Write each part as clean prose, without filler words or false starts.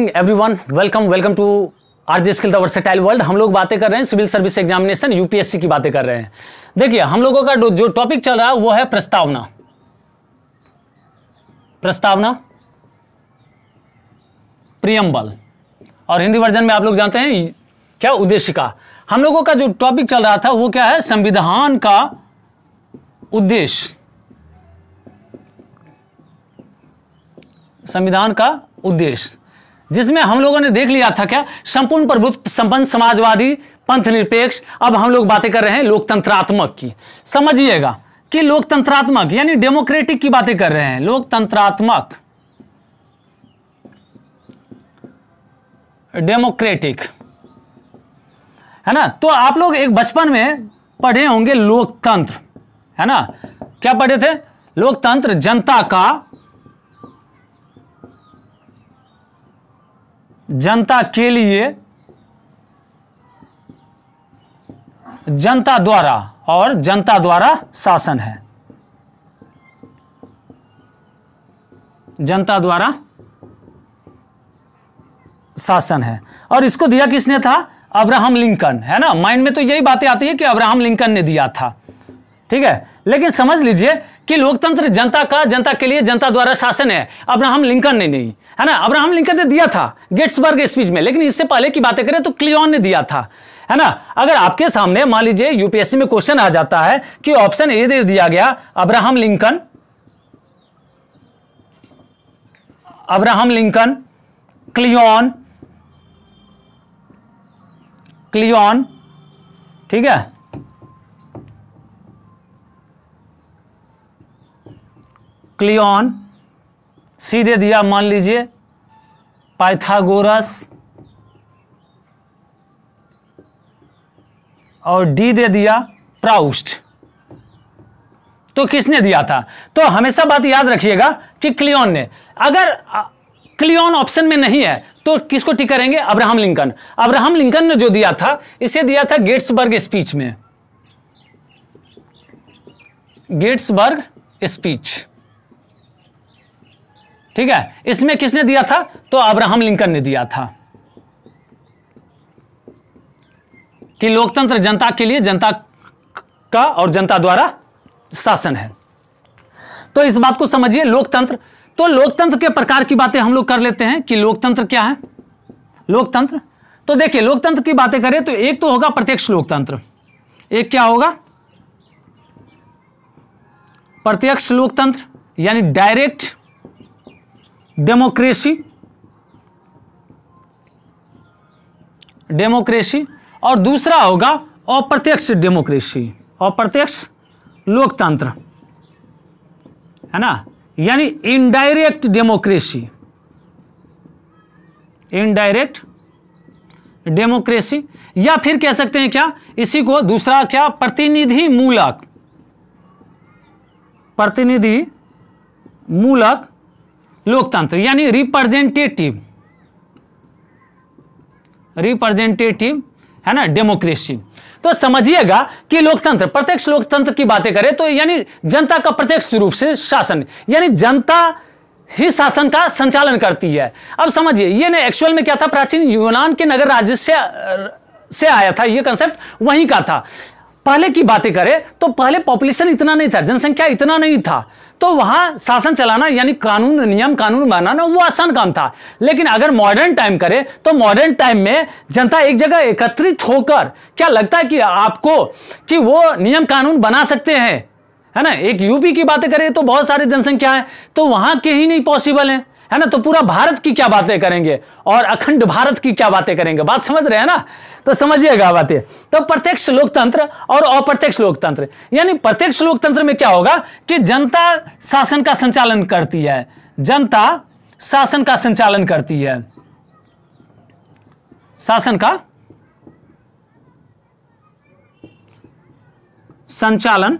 Everyone, welcome to RJ skill the versatile world. हम लोग बातें कर रहे हैं सिविल सर्विस एग्जामिनेशन यूपीएससी की बातें कर रहे हैं। देखिए, हम लोगों का जो टॉपिक चल रहा है वो है प्रस्तावना। प्रियम्बल, और हिंदी वर्जन में आप लोग जानते हैं क्या, उद्देशिका। हम लोगों का जो टॉपिक चल रहा था वो क्या है, संविधान का उद्देश्य। संविधान का उद्देश्य, जिसमें हम लोगों ने देख लिया था क्या, संपूर्ण प्रभुत्व संपन्न समाजवादी पंथ निरपेक्ष। अब हम लोग बातें कर रहे हैं लोकतंत्रात्मक की। समझिएगा कि लोकतंत्रात्मक यानी डेमोक्रेटिक की बातें कर रहे हैं। लोकतंत्रात्मक, डेमोक्रेटिक, है ना। तो आप लोग एक बचपन में पढ़े होंगे लोकतंत्र, है ना। क्या पढ़े थे? लोकतंत्र जनता के लिए, जनता द्वारा, और जनता द्वारा शासन है। जनता द्वारा शासन है। और इसको दिया किसने था? अब्राहम लिंकन, है ना। माइंड में तो यही बातें आती है कि अब्राहम लिंकन ने दिया था, ठीक है। लेकिन समझ लीजिए कि लोकतंत्र जनता का, जनता के लिए, जनता द्वारा शासन है, अब्राहम लिंकन ने नहीं, है ना। अब्राहम लिंकन ने दिया था गेट्सबर्ग स्पीच में, लेकिन इससे पहले की बातें करें तो क्लियोन ने दिया था, है ना। अगर आपके सामने मान लीजिए यूपीएससी में क्वेश्चन आ जाता है कि ऑप्शन ए दे दिया गया अब्राहम लिंकन, क्लियोन, ठीक है, क्लियोन। सी दे दिया मान लीजिए पाइथागोरस, और डी दे दिया प्राउस्ट। तो किसने दिया था? तो हमेशा बात याद रखिएगा कि क्लियोन ने। अगर क्लियोन ऑप्शन में नहीं है तो किसको टिक करेंगे? Abraham Lincoln. अब्राहम लिंकन ने जो दिया था, इसे दिया था गेट्सबर्ग स्पीच में। गेट्सबर्ग स्पीच, ठीक है। इसमें किसने दिया था? तो अब्राहम लिंकन ने दिया था कि लोकतंत्र जनता के लिए, जनता का और जनता द्वारा शासन है। तो इस बात को समझिए। लोकतंत्र, तो लोकतंत्र के प्रकार की बातें हम लोग कर लेते हैं कि लोकतंत्र क्या है। लोकतंत्र, तो देखिए लोकतंत्र की बातें करें तो एक तो होगा प्रत्यक्ष लोकतंत्र। एक क्या होगा? प्रत्यक्ष लोकतंत्र यानी डायरेक्ट डेमोक्रेसी, और दूसरा होगा अप्रत्यक्ष डेमोक्रेसी, अप्रत्यक्ष लोकतंत्र, है ना, यानी इनडायरेक्ट डेमोक्रेसी, या फिर कह सकते हैं क्या इसी को, दूसरा क्या, प्रतिनिधि मूलक लोकतंत्र, यानी रिप्रेजेंटेटिव, है ना, डेमोक्रेसी। तो समझिएगा कि लोकतंत्र, प्रत्यक्ष लोकतंत्र की बातें करें तो यानी जनता का प्रत्यक्ष रूप से शासन, यानी जनता ही शासन का संचालन करती है। अब समझिए ये ने एक्चुअल में क्या था, प्राचीन यूनान के नगर राज्य से आया था, ये कंसेप्ट वहीं का था। पहले की बातें करें तो पहले पॉपुलेशन इतना नहीं था, जनसंख्या इतना नहीं था, तो वहां शासन चलाना यानी नियम कानून बनाना वो आसान काम था। लेकिन अगर मॉडर्न टाइम करें तो मॉडर्न टाइम में जनता एक जगह एकत्रित होकर, क्या लगता है कि आपको कि वो नियम कानून बना सकते हैं, है ना। एक यूपी की बातें करें तो बहुत सारे जनसंख्या है, तो वहां के ही नहीं पॉसिबल है ना। तो पूरा भारत की क्या बातें करेंगे और अखंड भारत की क्या बातें करेंगे, बात समझ रहे हैं ना। तो समझिएगा बातें। तो प्रत्यक्ष लोकतंत्र और अप्रत्यक्ष लोकतंत्र, यानी प्रत्यक्ष लोकतंत्र में क्या होगा कि जनता शासन का संचालन करती है, जनता शासन का संचालन करती है, शासन का संचालन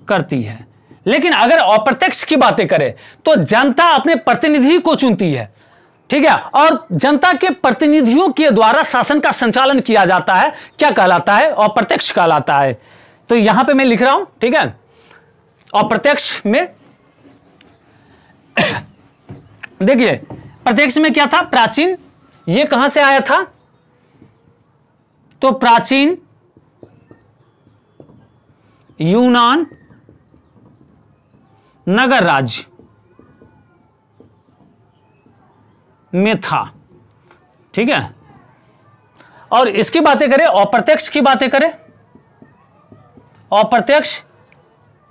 करती है। लेकिन अगर अप्रत्यक्ष की बातें करें तो जनता अपने प्रतिनिधि को चुनती है, ठीक है, और जनता के प्रतिनिधियों के द्वारा शासन का संचालन किया जाता है। क्या कहलाता है? अप्रत्यक्ष कहलाता है। तो यहां पे मैं लिख रहा हूं, ठीक है, अप्रत्यक्ष में देखिए प्रत्यक्ष में क्या था? प्राचीन, ये कहां से आया था? तो प्राचीन यूनान नगर राज्य में था, ठीक है। और इसकी बातें करें, अप्रत्यक्ष की बातें करें, अप्रत्यक्ष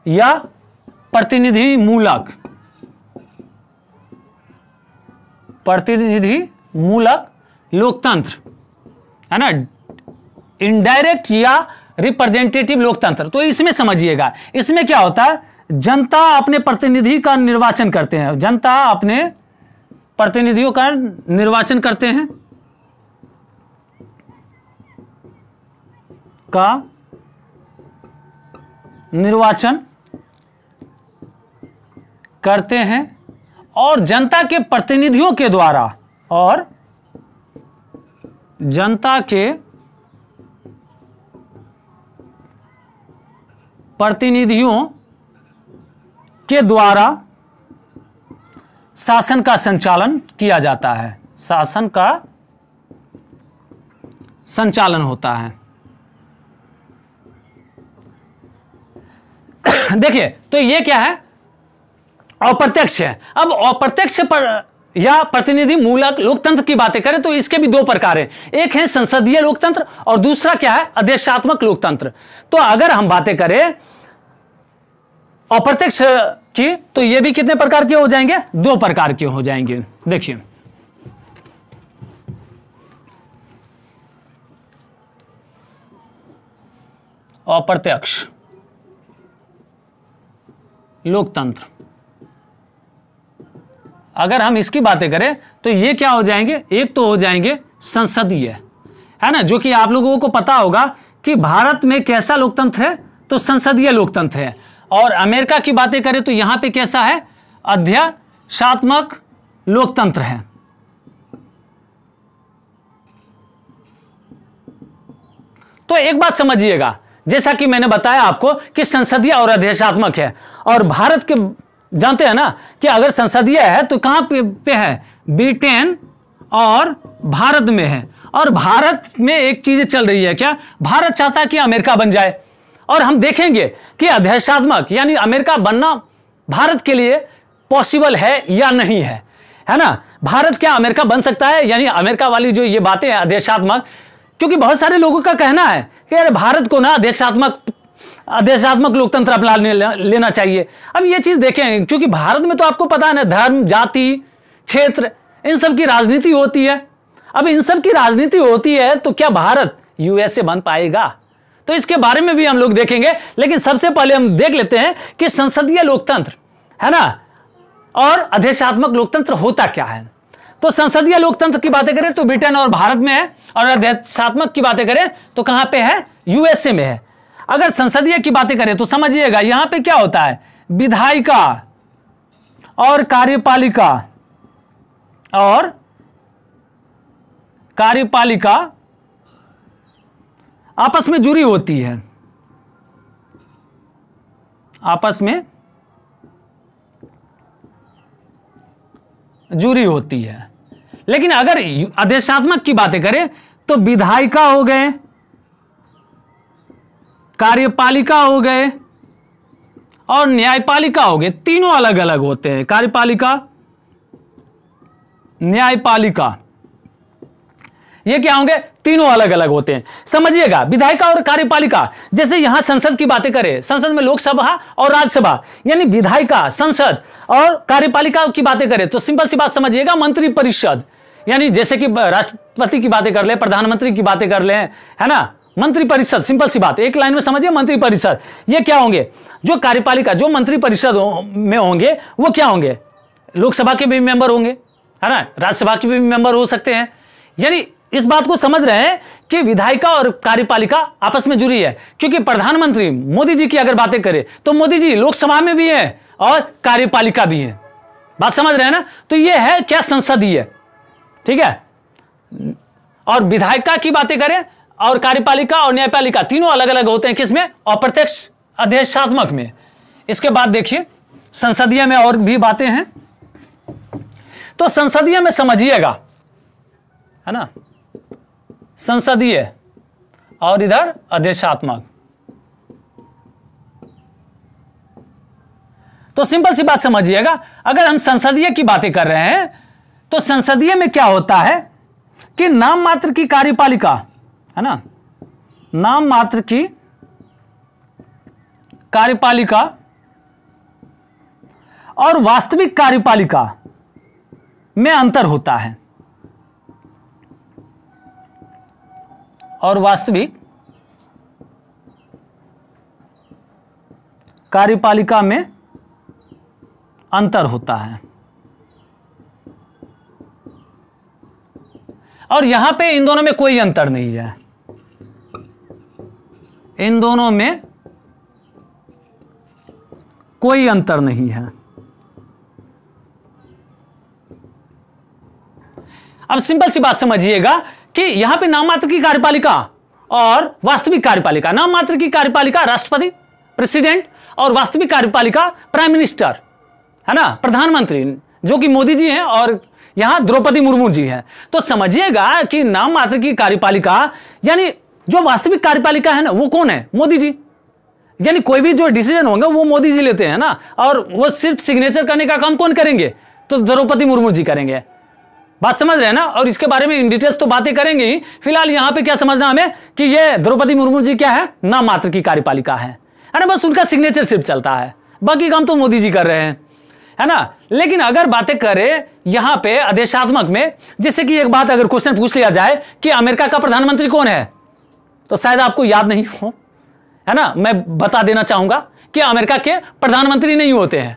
या प्रतिनिधि मूलक, प्रतिनिधि मूलक लोकतंत्र, है ना, इनडायरेक्ट या रिप्रेजेंटेटिव लोकतंत्र। तो इसमें समझिएगा, इसमें क्या होता है? जनता अपने प्रतिनिधि का निर्वाचन करते हैं, जनता अपने प्रतिनिधियों का निर्वाचन करते हैं, का निर्वाचन करते हैं और जनता के प्रतिनिधियों के द्वारा, और जनता के प्रतिनिधियों के द्वारा शासन का संचालन किया जाता है, शासन का संचालन होता है। देखिए, तो ये क्या है? अप्रत्यक्ष है। अब अप्रत्यक्ष पर या प्रतिनिधि मूलक लोकतंत्र की बातें करें तो इसके भी दो प्रकार हैं, एक है संसदीय लोकतंत्र और दूसरा क्या है? आदेशात्मक लोकतंत्र। तो अगर हम बातें करें अप्रत्यक्ष की, तो ये भी कितने प्रकार के हो जाएंगे? दो प्रकार के हो जाएंगे। देखिए, अप्रत्यक्ष लोकतंत्र, अगर हम इसकी बातें करें तो ये क्या हो जाएंगे? एक तो हो जाएंगे संसदीय, है ना, जो कि आप लोगों को पता होगा कि भारत में कैसा लोकतंत्र है? तो संसदीय लोकतंत्र है। और अमेरिका की बातें करें तो यहां पे कैसा है? अध्यक्षात्मक लोकतंत्र है। तो एक बात समझिएगा, जैसा कि मैंने बताया आपको कि संसदीय और अध्यक्षात्मक है, और भारत के जानते हैं ना कि अगर संसदीय है तो कहां पे है? ब्रिटेन और भारत में है। और भारत में एक चीज चल रही है, क्या? भारत चाहता है कि अमेरिका बन जाए, और हम देखेंगे कि अध्यक्षात्मक यानी अमेरिका बनना भारत के लिए पॉसिबल है या नहीं है, है ना। भारत क्या अमेरिका बन सकता है? यानी अमेरिका वाली जो ये बातें हैं अध्यक्षात्मक, क्योंकि बहुत सारे लोगों का कहना है कि यार भारत को ना आदेशात्मक लोकतंत्र अपना लेना चाहिए। अब ये चीज देखें, क्योंकि भारत में तो आपको पता है ना, धर्म, जाति, क्षेत्र, इन सब की राजनीति होती है। अब इन सब की राजनीति होती है तो क्या भारत यूएसए बन पाएगा? तो इसके बारे में भी हम लोग देखेंगे, लेकिन सबसे पहले हम देख लेते हैं कि संसदीय लोकतंत्र, है ना, और आदेशात्मक लोकतंत्र होता क्या है। तो संसदीय लोकतंत्र की बातें करें तो ब्रिटेन और भारत में है, और आदेशात्मक की बातें करें तो कहां पे है? यूएसए में है। अगर संसदीय की बातें करें तो समझिएगा यहां पे क्या होता है? विधायिका और कार्यपालिका आपस में जुड़ी होती है, आपस में जुड़ी होती है। लेकिन अगर आदेशात्मक की बातें करें तो विधायिका हो गए, कार्यपालिका हो गए और न्यायपालिका हो गए, तीनों अलग अलग होते हैं। कार्यपालिका, न्यायपालिका, ये क्या होंगे? तीनों अलग अलग होते हैं। समझिएगा, विधायिका और कार्यपालिका, जैसे यहां संसद की बातें करें, संसद में लोकसभा और राज्यसभा, यानी विधायिका, संसद और कार्यपालिका की बातें करें तो सिंपल सी बात समझिएगा, मंत्रिपरिषद, यानी जैसे कि राष्ट्रपति की बातें कर ले, प्रधानमंत्री की बातें कर ले, है ना, मंत्रिपरिषद, सिंपल सी बात, एक लाइन में समझिए, मंत्रिपरिषद। ये क्या होंगे? जो कार्यपालिका, जो मंत्रिपरिषद में होंगे वो क्या होंगे? लोकसभा के भी मेंबर होंगे, है ना, राज्यसभा के भी मेंबर हो सकते हैं। यानी इस बात को समझ रहे हैं कि विधायिका और कार्यपालिका आपस में जुड़ी है, क्योंकि प्रधानमंत्री मोदी जी की अगर बातें करें तो मोदी जी लोकसभा में भी हैं और कार्यपालिका भी है। बात समझ रहे हैं ना। तो ये है क्या? संसदीय, ठीक है। और विधायिका की बातें करें और कार्यपालिका और न्यायपालिका तीनों अलग अलग होते हैं, किसमें? अप्रत्यक्ष आदेशात्मक में। इसके बाद देखिए संसदीय में और भी बातें हैं। तो संसदीय में समझिएगा, है ना, संसदीय और इधर आदेशात्मक। तो सिंपल सी बात समझिएगा, अगर हम संसदीय की बातें कर रहे हैं तो संसदीय में क्या होता है कि नाम मात्र की कार्यपालिका, है ना, नाम मात्र की कार्यपालिका और वास्तविक कार्यपालिका में अंतर होता है, और वास्तविक कार्यपालिका में अंतर होता है। और यहां पे इन दोनों में कोई अंतर नहीं है, इन दोनों में कोई अंतर नहीं है। अब सिंपल सी बात समझिएगा कि यहां पे नाम मात्र की कार्यपालिका और वास्तविक कार्यपालिका, नाम मात्र की कार्यपालिका राष्ट्रपति, प्रेसिडेंट, और वास्तविक कार्यपालिका प्राइम मिनिस्टर, है ना, प्रधानमंत्री, जो कि मोदी जी हैं और यहां द्रौपदी मुर्मू जी हैं। तो समझिएगा कि नाम मात्र की कार्यपालिका यानी जो वास्तविक कार्यपालिका है ना, वो कौन है? मोदी जी। यानी कोई भी जो डिसीजन होंगे वो मोदी जी लेते हैं ना, और वो सिर्फ सिग्नेचर करने का काम कौन करेंगे? तो द्रौपदी मुर्मू जी करेंगे। बात समझ रहे हैं ना? और इसके बारे में इन डिटेल्स तो बातें करेंगे ही। फिलहाल यहां पे क्या समझना हमें कि ये द्रौपदी मुर्मू जी क्या है? नाम मात्र की कार्यपालिका है ना, बस उनका सिग्नेचर सिर्फ चलता है, बाकी काम तो मोदी जी कर रहे हैं, है ना। लेकिन अगर बातें करें यहां पे आदेशात्मक में, जैसे कि एक बात अगर क्वेश्चन पूछ लिया जाए कि अमेरिका का प्रधानमंत्री कौन है, तो शायद आपको याद नहीं हो, है ना। मैं बता देना चाहूंगा कि अमेरिका के प्रधानमंत्री नहीं होते हैं,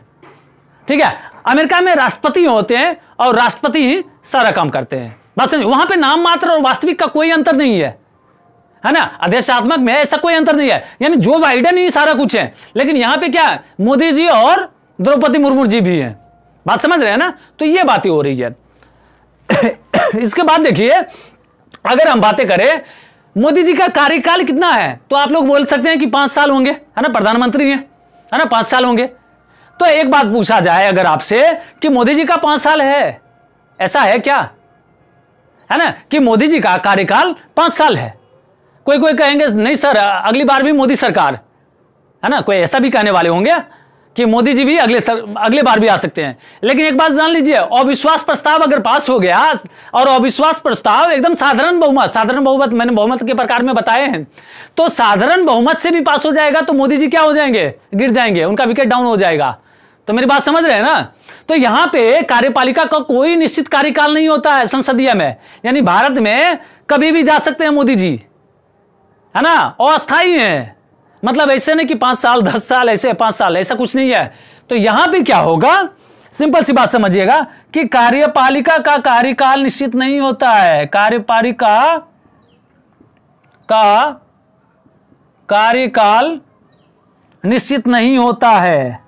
ठीक है। अमेरिका में राष्ट्रपति होते हैं और राष्ट्रपति ही सारा काम करते हैं। बात समझिए, वहां पे नाम मात्र और वास्तविक का कोई अंतर नहीं है ना। आदेशात्मक में ऐसा कोई अंतर नहीं है, यानी जो बाइडेन ही सारा कुछ है, लेकिन यहां पे क्या है? मोदी जी और द्रौपदी मुर्मू जी भी हैं। बात समझ रहे हैं ना? तो ये बातें हो रही है। इसके बाद देखिए, अगर हम बातें करें मोदी जी का कार्यकाल कितना है, तो आप लोग बोल सकते हैं कि 5 साल होंगे, है ना, प्रधानमंत्री हैं, है ना, 5 साल होंगे। तो एक बात पूछा जाए अगर आपसे कि मोदी जी का 5 साल है, ऐसा है क्या? है ना, कि मोदी जी का कार्यकाल 5 साल है। कोई कोई कहेंगे नहीं सर, अगली बार भी मोदी सरकार, है ना, कोई ऐसा भी कहने वाले होंगे कि मोदी जी भी अगले बार भी आ सकते हैं। लेकिन एक बात जान लीजिए, अविश्वास प्रस्ताव अगर पास हो गया, और अविश्वास प्रस्ताव एकदम साधारण बहुमत मैंने बहुमत के प्रकार में बताए हैं, तो साधारण बहुमत से भी पास हो जाएगा तो मोदी जी क्या हो जाएंगे? गिर जाएंगे, उनका विकेट डाउन हो जाएगा। तो मेरी बात समझ रहे हैं ना? तो यहां पे कार्यपालिका का कोई निश्चित कार्यकाल नहीं होता है संसदीय में, यानी भारत में कभी भी जा सकते हैं मोदी जी, है ना, अस्थायी है। मतलब ऐसे नहीं कि 5 साल 10 साल ऐसे 5 साल, ऐसा कुछ नहीं है। तो यहां पे क्या होगा, सिंपल सी बात समझिएगा कि कार्यपालिका का कार्यकाल निश्चित नहीं होता है। कार्यपालिका का कार्यकाल निश्चित नहीं होता है,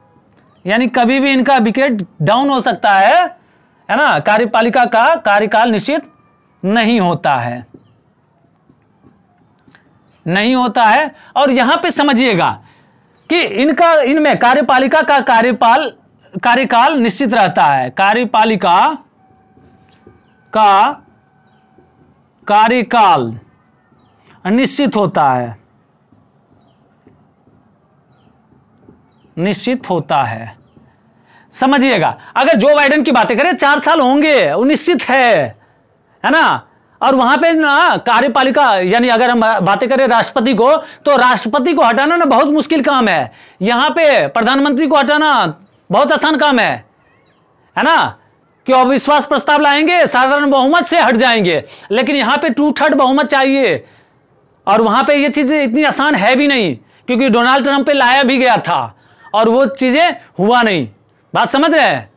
यानी कभी भी इनका विकेट डाउन हो सकता है ना। कार्यपालिका का कार्यकाल निश्चित नहीं होता है, नहीं होता है। और यहां पे समझिएगा कि इनमें कार्यपालिका का कार्यकाल निश्चित रहता है। कार्यपालिका का कार्यकाल निश्चित होता है, निश्चित होता है। समझिएगा, अगर जो बाइडेन की बातें करें 4 साल होंगे, वो निश्चित है ना। और वहां पे ना कार्यपालिका, यानी अगर हम बातें करें राष्ट्रपति को, तो राष्ट्रपति को हटाना ना बहुत मुश्किल काम है। यहां पे प्रधानमंत्री को हटाना बहुत आसान काम है ना, कि अविश्वास प्रस्ताव लाएंगे, साधारण बहुमत से हट जाएंगे। लेकिन यहां पे 2/3 बहुमत चाहिए, और वहां पे ये चीजें इतनी आसान है भी नहीं, क्योंकि डोनाल्ड ट्रंप पे लाया भी गया था और वो चीजें हुआ नहीं। बात समझ रहे हैं?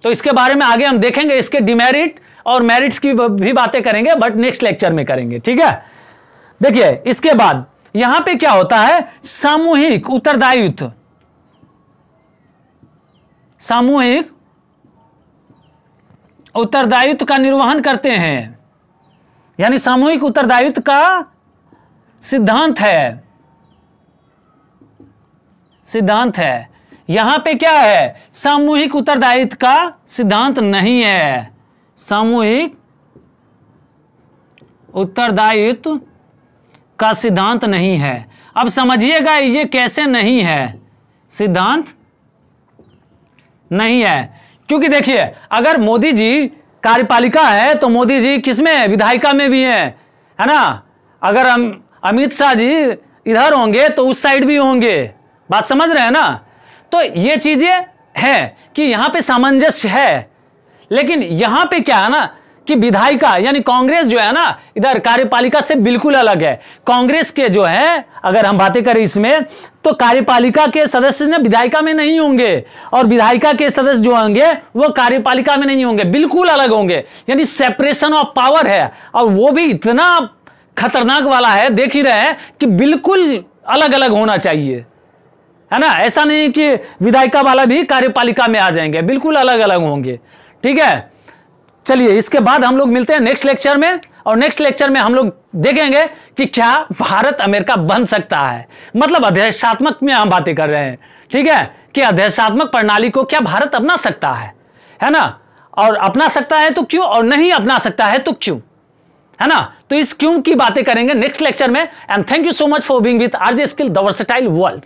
तो इसके बारे में आगे हम देखेंगे, इसके डिमेरिट और मेरिट्स की भी बातें करेंगे, बट नेक्स्ट लेक्चर में करेंगे, ठीक है। देखिए, इसके बाद यहां पे क्या होता है, सामूहिक उत्तरदायित्व। सामूहिक उत्तरदायित्व का निर्वहन करते हैं, यानी सामूहिक उत्तरदायित्व का सिद्धांत है। यहां पे क्या है, सामूहिक उत्तरदायित्व का सिद्धांत नहीं है। सामूहिक उत्तरदायित्व का सिद्धांत नहीं है। अब समझिएगा ये कैसे नहीं है, सिद्धांत नहीं है, क्योंकि देखिए अगर मोदी जी कार्यपालिका है तो मोदी जी किसमें है, विधायिका में भी है ना। अगर अमित शाह जी इधर होंगे तो उस साइड भी होंगे, बात समझ रहे हैं ना। तो ये चीजें हैं कि यहां पे सामंजस्य है, लेकिन यहां पे क्या है ना कि विधायिका यानी कांग्रेस जो है ना इधर कार्यपालिका से बिल्कुल अलग है। कांग्रेस के जो है अगर हम बातें करें इसमें तो कार्यपालिका के सदस्य ने विधायिका में नहीं होंगे और विधायिका के सदस्य जो होंगे वो कार्यपालिका में नहीं होंगे, बिल्कुल अलग होंगे। यानी सेपरेशन ऑफ पावर है और वो भी इतना खतरनाक वाला है, देख ही रहे हैं कि बिल्कुल अलग अलग होना चाहिए, है ना। ऐसा नहीं कि विधायिका वाला भी कार्यपालिका में आ जाएंगे, बिल्कुल अलग अलग होंगे। ठीक है, चलिए इसके बाद हम लोग मिलते हैं नेक्स्ट लेक्चर में, और नेक्स्ट लेक्चर में हम लोग देखेंगे कि क्या भारत अमेरिका बन सकता है। मतलब अध्यक्षात्मक में हम बातें कर रहे हैं, ठीक है, कि अध्यक्षात्मक प्रणाली को क्या भारत अपना सकता है ना। और अपना सकता है तो क्यों, और नहीं अपना सकता है तो क्यों, है ना। तो इस क्यों की बातें करेंगे नेक्स्ट लेक्चर में। And thank you so much for being with RJ skill the versatile world.